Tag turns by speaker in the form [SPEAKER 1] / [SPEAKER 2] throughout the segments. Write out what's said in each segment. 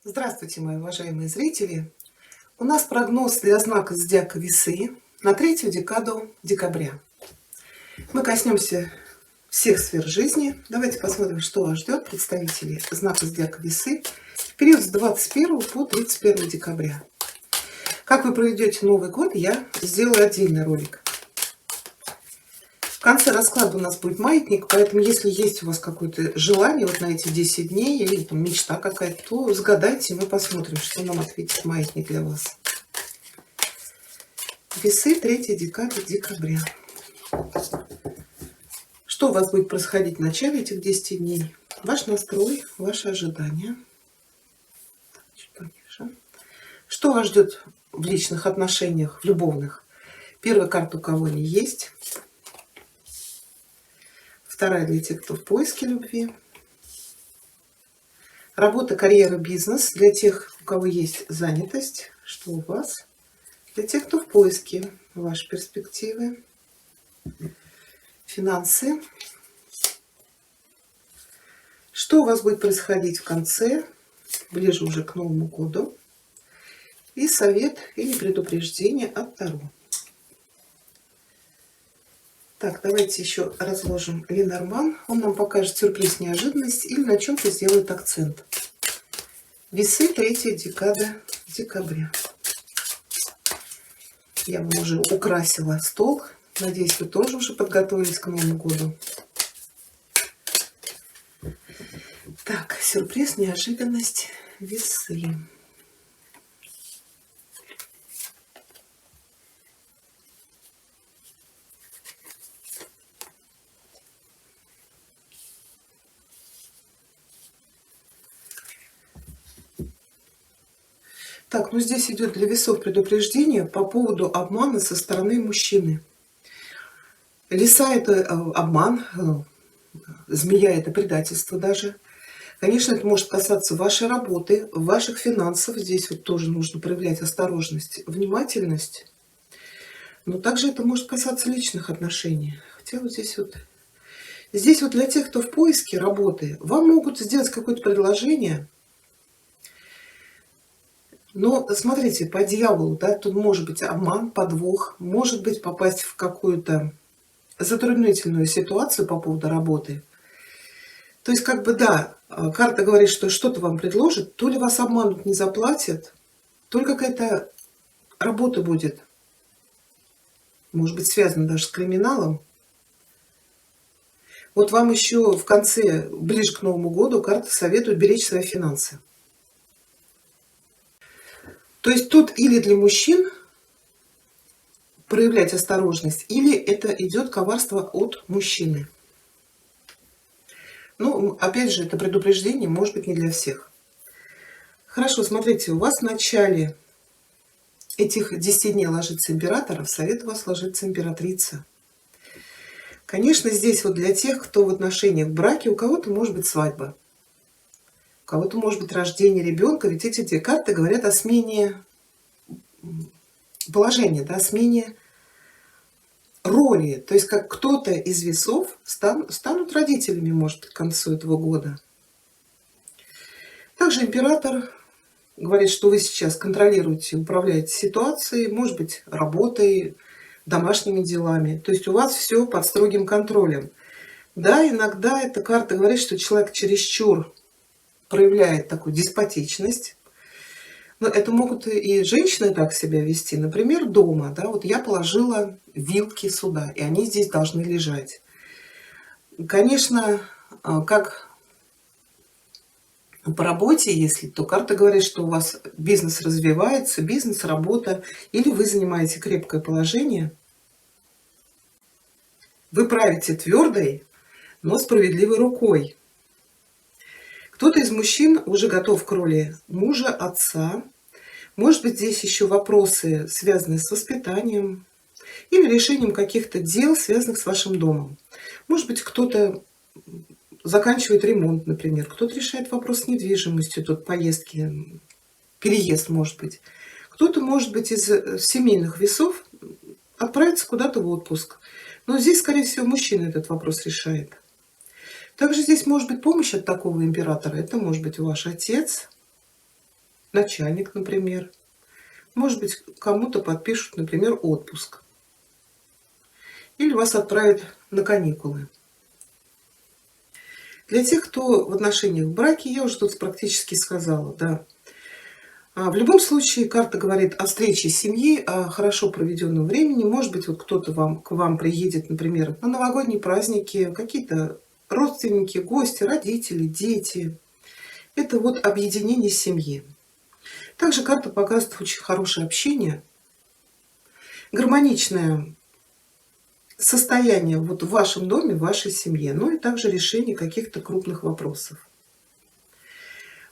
[SPEAKER 1] Здравствуйте, мои уважаемые зрители! У нас прогноз для знака зодиака Весы на третью декаду декабря. Мы коснемся всех сфер жизни. Давайте посмотрим, что вас ждет представителей знака зодиака Весы в период с 21 по 31 декабря. Как вы проведете Новый год, я сделаю отдельный ролик. В конце расклада у нас будет маятник, поэтому если есть у вас какое-то желание вот на эти 10 дней или там мечта какая-то, то загадайте, и мы посмотрим, что нам ответит маятник для вас. Весы, третья декада декабря. Что у вас будет происходить в начале этих 10 дней? Ваш настрой, ваши ожидания. Чуть пониже. Что вас ждет в личных отношениях, в любовных? Первая карта у кого не есть. Вторая для тех, кто в поиске любви. Работа, карьера, бизнес для тех, у кого есть занятость. Что у вас? Для тех, кто в поиске, ваши перспективы. Финансы. Что у вас будет происходить в конце, ближе уже к Новому году. И совет или предупреждение от Таро. Так, давайте еще разложим Ленорман. Он нам покажет сюрприз, неожиданность или на чем-то сделает акцент. Весы, третья декада декабря. Я вам уже украсила стол. Надеюсь, вы тоже уже подготовились к Новому году. Так, сюрприз, неожиданность, Весы. Так, ну здесь идет для весов предупреждение по поводу обмана со стороны мужчины. Лиса — это обман, змея — это предательство даже. Конечно, это может касаться вашей работы, ваших финансов. Здесь вот тоже нужно проявлять осторожность, внимательность. Но также это может касаться личных отношений. Хотя вот здесь вот для тех, кто в поиске работы, вам могут сделать какое-то предложение. Но смотрите, по дьяволу, да, тут может быть обман, подвох, может быть попасть в какую-то затруднительную ситуацию по поводу работы. То есть, как бы, да, карта говорит, что что-то вам предложат, то ли вас обманут, не заплатят, то ли какая-то работа будет, может быть, связана даже с криминалом. Вот вам еще в конце, ближе к Новому году, карта советует беречь свои финансы. То есть тут или для мужчин проявлять осторожность, или это идет коварство от мужчины. Ну, опять же, это предупреждение, может быть, не для всех. Хорошо, смотрите, у вас в начале этих 10 дней ложится император, в совет у вас ложится императрица. Конечно, здесь вот для тех, кто в отношениях в браке, у кого-то может быть свадьба, у кого-то может быть рождение ребенка, ведь эти две карты говорят о смене положения, да, о смене роли. То есть как кто-то из весов станут родителями, может, к концу этого года. Также император говорит, что вы сейчас контролируете, управляете ситуацией, может быть, работой, домашними делами. То есть у вас все под строгим контролем. Да, иногда эта карта говорит, что человек чересчур проявляет такую деспотичность. Но это могут и женщины так себя вести. Например, дома. Да, вот я положила вилки сюда, и они здесь должны лежать. Конечно, как по работе, если, то карта говорит, что у вас бизнес развивается, бизнес, работа, или вы занимаете крепкое положение. Вы правите твердой, но справедливой рукой. Кто-то из мужчин уже готов к роли мужа, отца. Может быть, здесь еще вопросы, связанные с воспитанием или решением каких-то дел, связанных с вашим домом. Может быть, кто-то заканчивает ремонт, например, кто-то решает вопрос с недвижимостью, тут поездки, переезд, может быть. Кто-то, может быть, из семейных весов отправится куда-то в отпуск. Но здесь, скорее всего, мужчина этот вопрос решает. Также здесь может быть помощь от такого императора. Это может быть ваш отец, начальник, например. Может быть, кому-то подпишут, например, отпуск. Или вас отправят на каникулы. Для тех, кто в отношениях в браке, я уже тут практически сказала, да. В любом случае карта говорит о встрече семьи, о хорошо проведенном времени. Может быть, вот кто-то к вам приедет, например, на новогодние праздники, какие-то родственники, гости, родители, дети. Это вот объединение семьи. Также карта показывает очень хорошее общение, гармоничное состояние вот в вашем доме, в вашей семье, ну и также решение каких-то крупных вопросов.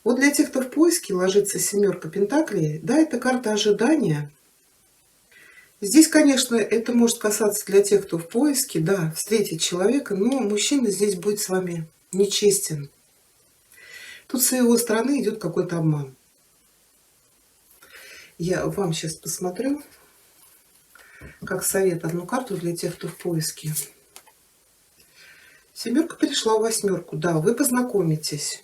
[SPEAKER 1] Вот для тех, кто в поиске, ложится семерка пентаклей, да, это карта ожидания. Здесь, конечно, это может касаться для тех, кто в поиске, да, встретить человека, но мужчина здесь будет с вами нечестен. Тут с его стороны идет какой-то обман. Я вам сейчас посмотрю, как совет, одну карту для тех, кто в поиске. Семерка перешла в восьмерку, да, вы познакомитесь.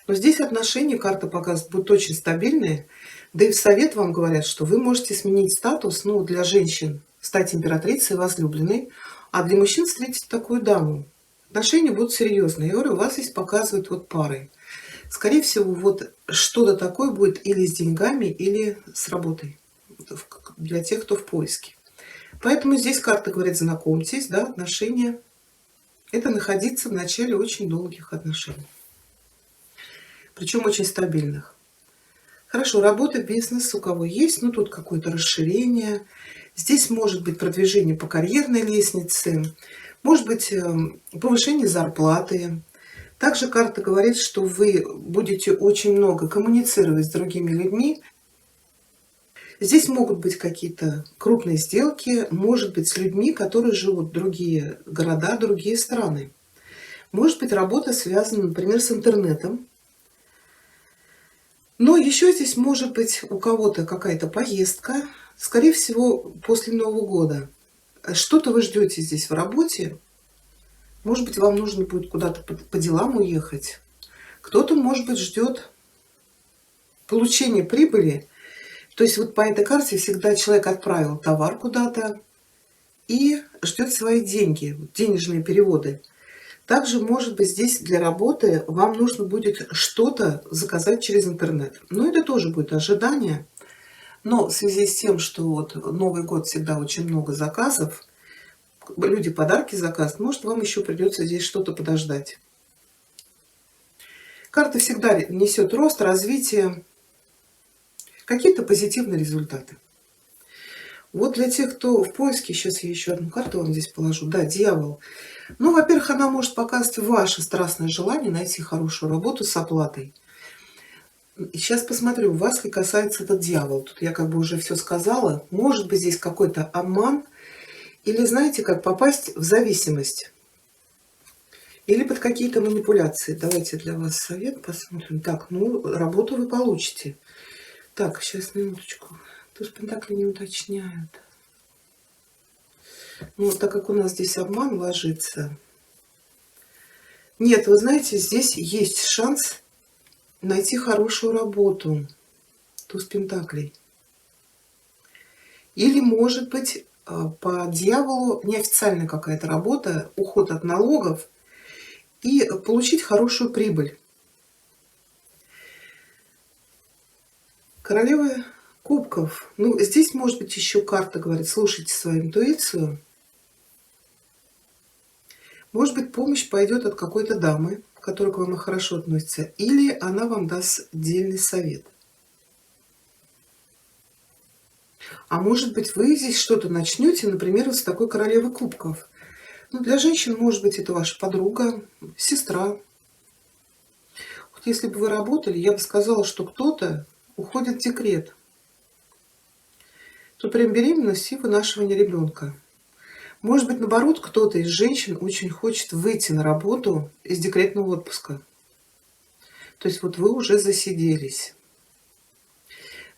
[SPEAKER 1] Но здесь отношения, карта показывает, будут очень стабильные. Да и в совет вам говорят, что вы можете сменить статус, ну, для женщин стать императрицей, возлюбленной, а для мужчин встретить такую даму. Отношения будут серьезные. Я говорю, у вас здесь показывают вот пары. Скорее всего, вот что-то такое будет или с деньгами, или с работой. Для тех, кто в поиске. Поэтому здесь карта говорит, знакомьтесь, да, отношения. Это находиться в начале очень долгих отношений. Причем очень стабильных. Хорошо, работа, бизнес у кого есть, ну тут какое-то расширение. Здесь может быть продвижение по карьерной лестнице, может быть повышение зарплаты. Также карта говорит, что вы будете очень много коммуницировать с другими людьми. Здесь могут быть какие-то крупные сделки, может быть с людьми, которые живут в другие города, другие страны. Может быть работа связана, например, с интернетом. Но еще здесь может быть у кого-то какая-то поездка, скорее всего, после Нового года. Что-то вы ждете здесь в работе. Может быть, вам нужно будет куда-то по делам уехать. Кто-то, может быть, ждет получения прибыли. То есть вот по этой карте всегда человек отправил товар куда-то и ждет свои деньги, денежные переводы. Также, может быть, здесь для работы вам нужно будет что-то заказать через интернет. Но это тоже будет ожидание. Но в связи с тем, что вот Новый год всегда очень много заказов, люди подарки заказывают, может, вам еще придется здесь что-то подождать. Карта всегда несет рост, развитие, какие-то позитивные результаты. Вот для тех, кто в поиске, сейчас я еще одну карту вам здесь положу. Да, дьявол. Ну, во-первых, она может показывать ваше страстное желание найти хорошую работу с оплатой. Сейчас посмотрю, вас ли касается этот дьявол. Тут я как бы уже все сказала. Может быть, здесь какой-то обман. Или знаете, как попасть в зависимость. Или под какие-то манипуляции. Давайте для вас совет посмотрим. Так, ну, работу вы получите. Так, сейчас, минуточку. Тут пентакли не уточняют. Ну, так как у нас здесь обман ложится. Нет, вы знаете, здесь есть шанс найти хорошую работу. Туз пентаклей. Или, может быть, по дьяволу неофициальная какая-то работа, уход от налогов и получить хорошую прибыль. Королева кубков. Ну, здесь, может быть, еще карта говорит, слушайте свою интуицию. Может быть, помощь пойдет от какой-то дамы, которая к вам хорошо относится, или она вам даст дельный совет. А может быть, вы здесь что-то начнете, например, вот с такой королевы кубков. Ну, для женщин, может быть, это ваша подруга, сестра. Вот если бы вы работали, я бы сказала, что кто-то уходит в декрет. Тут прям беременность и вынашивание ребенка. Может быть, наоборот, кто-то из женщин очень хочет выйти на работу из декретного отпуска. То есть вот вы уже засиделись.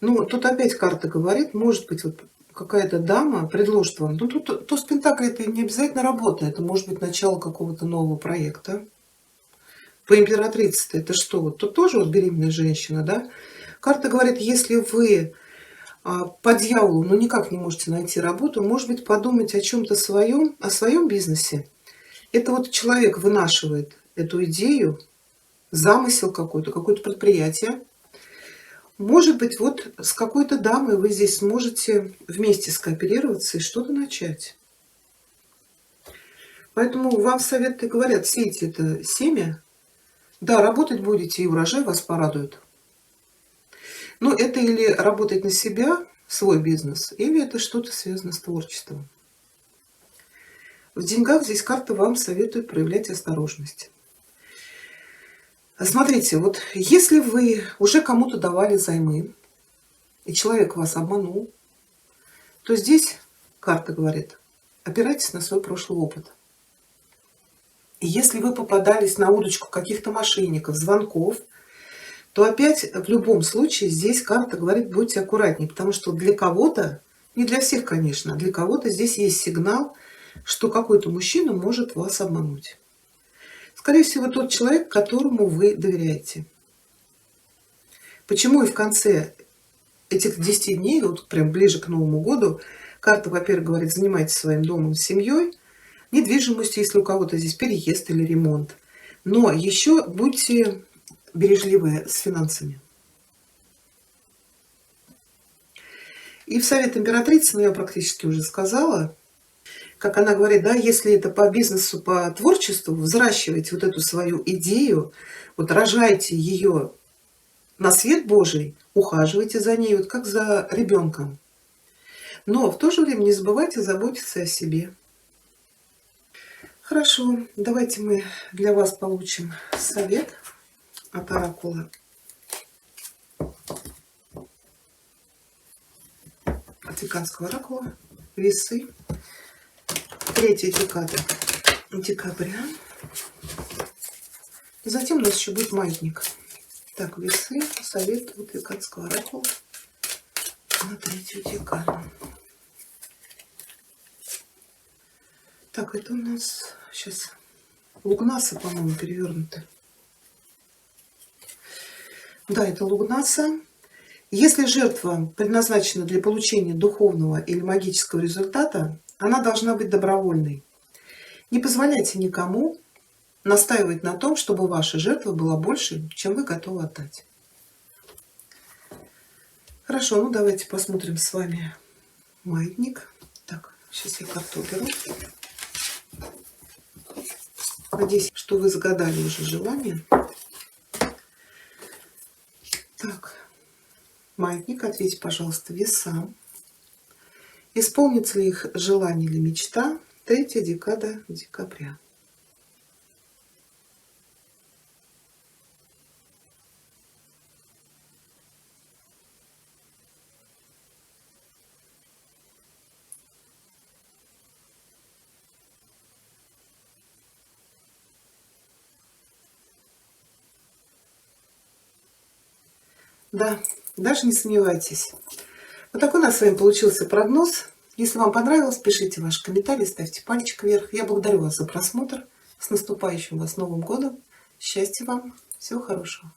[SPEAKER 1] Ну, тут опять карта говорит, может быть, вот какая-то дама предложит вам. Ну, тут туз пентаклей это не обязательно работа, это может быть начало какого-то нового проекта. По императрице-то это что? Вот тут тоже вот беременная женщина, да? Карта говорит, если вы по дьяволу, ну никак не можете найти работу, может быть, подумать о чем-то своем, о своем бизнесе. Это вот человек вынашивает эту идею, замысел какой-то, какое-то предприятие. Может быть, вот с какой-то дамой вы здесь сможете вместе скооперироваться и что-то начать. Поэтому вам советы говорят, сейте это семя. Да, работать будете, и урожай вас порадует. Но это или работать на себя, свой бизнес, или это что-то связано с творчеством. В деньгах здесь карта вам советует проявлять осторожность. Смотрите, вот если вы уже кому-то давали займы, и человек вас обманул, то здесь карта говорит, опирайтесь на свой прошлый опыт. И если вы попадались на удочку каких-то мошенников, звонков, то опять в любом случае здесь карта говорит, будьте аккуратнее, потому что для кого-то, не для всех, конечно, для кого-то здесь есть сигнал, что какой-то мужчина может вас обмануть. Скорее всего, тот человек, которому вы доверяете. Почему и в конце этих 10 дней, вот прям ближе к Новому году, карта, во-первых, говорит, занимайтесь своим домом, семьей, недвижимостью, если у кого-то здесь переезд или ремонт. Но еще будьте бережливы с финансами. И в совет императрицы, ну я практически уже сказала, как она говорит, да, если это по бизнесу, по творчеству, взращивайте вот эту свою идею, вот рожайте ее на свет Божий, ухаживайте за ней, вот как за ребенком. Но в то же время не забывайте заботиться о себе. Хорошо, давайте мы для вас получим совет от оракула. От Ватиканского оракула. Весы. 3-я декада декабря. Затем у нас еще будет маятник. Так, весы. Совет от Ватиканского оракула на 3-ю декаду. Так, это у нас сейчас Лугнаса, по-моему, перевернуто. Да, это Лугнаса. Если жертва предназначена для получения духовного или магического результата, она должна быть добровольной. Не позволяйте никому настаивать на том, чтобы ваша жертва была больше, чем вы готовы отдать. Хорошо, ну давайте посмотрим с вами маятник. Так, сейчас я карту уберу. Надеюсь, что вы загадали уже желание. Так, маятник, ответьте, пожалуйста, весам. Исполнится ли их желание или мечта? 3-я декада декабря. Да, даже не сомневайтесь. Вот такой у нас с вами получился прогноз. Если вам понравилось, пишите ваши комментарии, ставьте пальчик вверх. Я благодарю вас за просмотр. С наступающим вас Новым годом. Счастья вам. Всего хорошего.